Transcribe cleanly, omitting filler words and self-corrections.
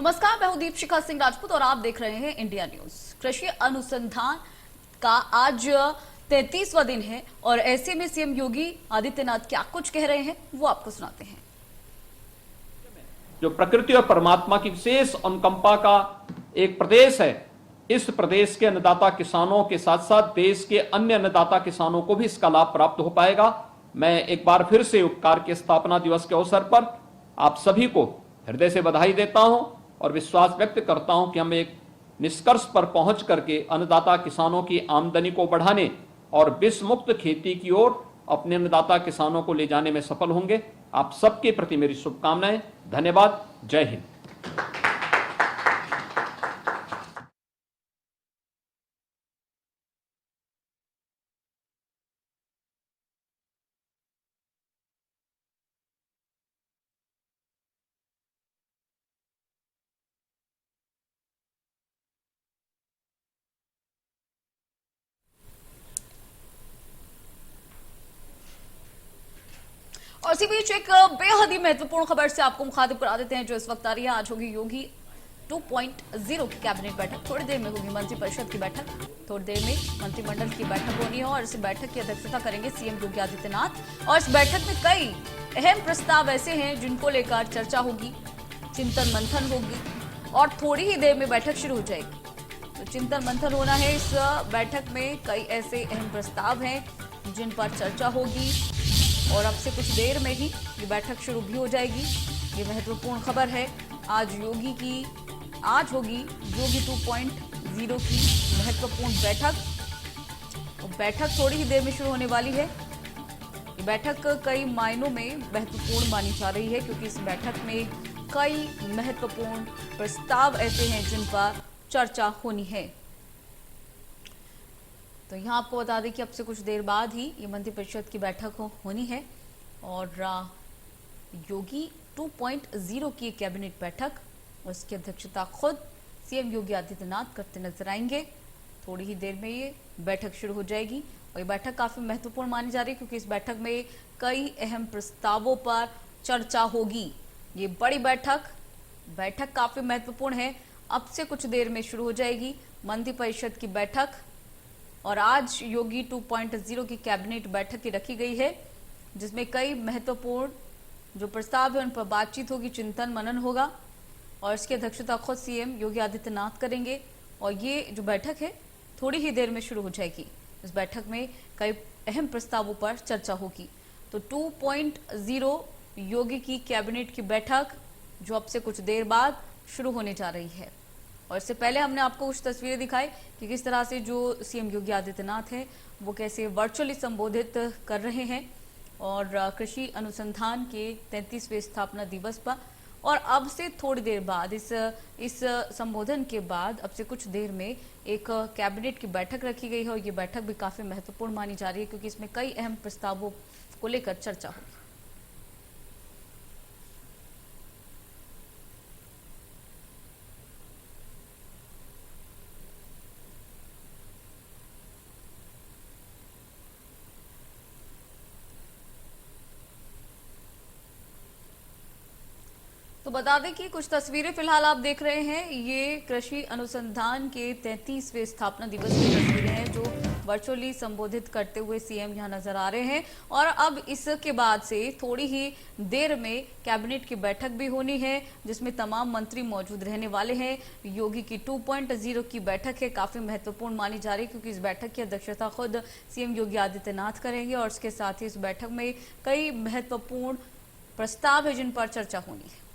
नमस्कार, मैं हूं दीपशिखा सिंह राजपूत और आप देख रहे हैं इंडिया न्यूज। कृषि अनुसंधान का आज 33वां दिन है और ऐसे में सीएम योगी आदित्यनाथ क्या कुछ कह रहे हैं वो आपको सुनाते हैं। जो प्रकृति और परमात्मा की विशेष अनुकंपा का एक प्रदेश है, इस प्रदेश के अन्नदाता किसानों के साथ साथ देश के अन्य अन्नदाता किसानों को भी इसका लाभ प्राप्त हो पाएगा। मैं एक बार फिर से उपकार के स्थापना दिवस के अवसर पर आप सभी को हृदय से बधाई देता हूं और विश्वास व्यक्त करता हूं कि हम एक निष्कर्ष पर पहुंच करके अन्नदाता किसानों की आमदनी को बढ़ाने और विष मुक्त खेती की ओर अपने अन्नदाता किसानों को ले जाने में सफल होंगे। आप सबके प्रति मेरी शुभकामनाएं। धन्यवाद। जय हिंद। और इसी बीच एक बेहद ही महत्वपूर्ण खबर से आपको मुखातिब करा देते हैं जो इस वक्त आ रही है। आज होगी योगी 2.0 की कैबिनेट बैठक। थोड़ी देर में होगी मंत्रिपरिषद की बैठक। थोड़ी देर में मंत्रिमंडल की बैठक होनी है और इस बैठक की अध्यक्षता करेंगे सीएम योगी आदित्यनाथ। और इस बैठक में कई अहम प्रस्ताव ऐसे हैं जिनको लेकर चर्चा होगी, चिंतन मंथन होगी और थोड़ी ही देर में बैठक शुरू हो जाएगी। तो चिंतन मंथन होना है। इस बैठक में कई ऐसे अहम प्रस्ताव हैं जिन पर चर्चा होगी और अब से कुछ देर में ही ये बैठक शुरू भी हो जाएगी। ये महत्वपूर्ण खबर है। आज होगी योगी 2.0 की महत्वपूर्ण बैठक। तो बैठक थोड़ी ही देर में शुरू होने वाली है। ये बैठक कई मायनों में महत्वपूर्ण मानी जा रही है क्योंकि इस बैठक में कई महत्वपूर्ण प्रस्ताव ऐसे हैं जिन पर चर्चा होनी है। तो यहाँ आपको बता दें कि अब से कुछ देर बाद ही ये मंत्रिपरिषद की बैठक होनी है और योगी 2.0 की कैबिनेट बैठक और इसकी अध्यक्षता खुद सीएम योगी आदित्यनाथ करते नजर आएंगे। थोड़ी ही देर में ये बैठक शुरू हो जाएगी और ये बैठक काफी महत्वपूर्ण मानी जा रही है क्योंकि इस बैठक में कई अहम प्रस्तावों पर चर्चा होगी। ये बड़ी बैठक काफी महत्वपूर्ण है। अब से कुछ देर में शुरू हो जाएगी मंत्रिपरिषद की बैठक और आज योगी 2.0 की कैबिनेट बैठक की रखी गई है जिसमें कई महत्वपूर्ण जो प्रस्ताव है उन पर बातचीत होगी, चिंतन मनन होगा और इसकी अध्यक्षता खुद सीएम योगी आदित्यनाथ करेंगे। और ये जो बैठक है थोड़ी ही देर में शुरू हो जाएगी। इस बैठक में कई अहम प्रस्तावों पर चर्चा होगी। तो 2.0 योगी की कैबिनेट की बैठक जो अब से कुछ देर बाद शुरू होने जा रही है। और इससे पहले हमने आपको कुछ तस्वीरें दिखाई कि किस तरह से जो सीएम योगी आदित्यनाथ हैं वो कैसे वर्चुअली संबोधित कर रहे हैं और कृषि अनुसंधान के 33वें स्थापना दिवस पर। और अब से थोड़ी देर बाद इस संबोधन के बाद अब से कुछ देर में एक कैबिनेट की बैठक रखी गई है और ये बैठक भी काफी महत्वपूर्ण मानी जा रही है क्योंकि इसमें कई अहम प्रस्तावों को लेकर चर्चा होगी। तो बता दें कि कुछ तस्वीरें फिलहाल आप देख रहे हैं। ये कृषि अनुसंधान के 33वें स्थापना दिवस की तस्वीरें हैं जो वर्चुअली संबोधित करते हुए सीएम यहां नजर आ रहे हैं। और अब इसके बाद से थोड़ी ही देर में कैबिनेट की बैठक भी होनी है जिसमें तमाम मंत्री मौजूद रहने वाले हैं। योगी की 2.0 की बैठक है, काफी महत्वपूर्ण मानी जा रही है क्योंकि इस बैठक की अध्यक्षता खुद सीएम योगी आदित्यनाथ करेंगे और इसके साथ ही इस बैठक में कई महत्वपूर्ण प्रस्ताव है जिन पर चर्चा होनी है।